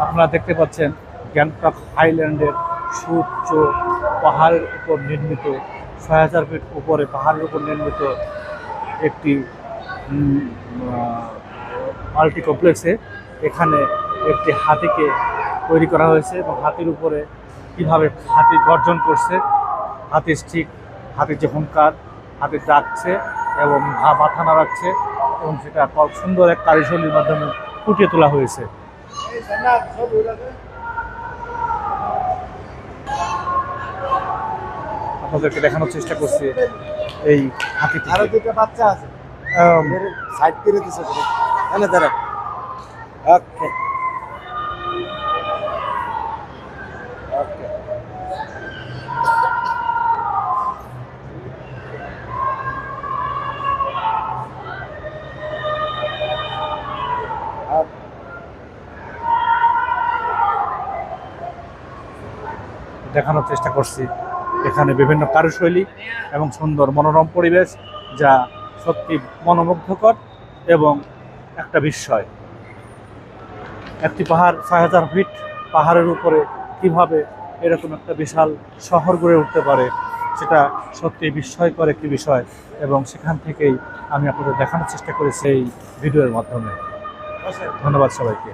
আপনারা দেখতে পাচ্ছেন গ্যাংটক হাইল্যান্ডের সুউচ্চ পাহাড়ের উপর নির্মিত ৬,০০০ ফিট উপরে পাহাড়ের উপর নির্মিত একটি মাল্টি কমপ্লেক্সে এখানে একটি হাতিকে তৈরি করা হয়েছে এবং হাতির উপরে কীভাবে হাতি গর্জন করছে, হাতির ঠিক হাতির যে হুঙ্কার, হাতি ডাকছে এবং মাথা নাড়াচ্ছে এবং সেটা সুন্দর এক কারিশৈলীর মাধ্যমে ফুটিয়ে তোলা হয়েছে। আপনাদেরকে দেখানোর চেষ্টা করছি এই হাতি। আরো দুটো বাচ্চা আছে, সাইড করে দিছে এখানে দাঁড়া। ওকে ওকে দেখানোর চেষ্টা করছি এখানে বিভিন্ন কারুশৈলী এবং সুন্দর মনোরম পরিবেশ, যা সত্যি মনোমুগ্ধকর এবং একটা বিস্ময়। একটি পাহাড় ৬,০০০ ফিট পাহাড়ের উপরে কিভাবে এরকম একটা বিশাল শহর গড়ে উঠতে পারে, সেটা সত্যি বিস্ময়কর একটি বিষয় এবং সেখান থেকেই আমি আপনাদের দেখানোর চেষ্টা করেছি এই ভিডিওর মাধ্যমে। ধন্যবাদ সবাইকে।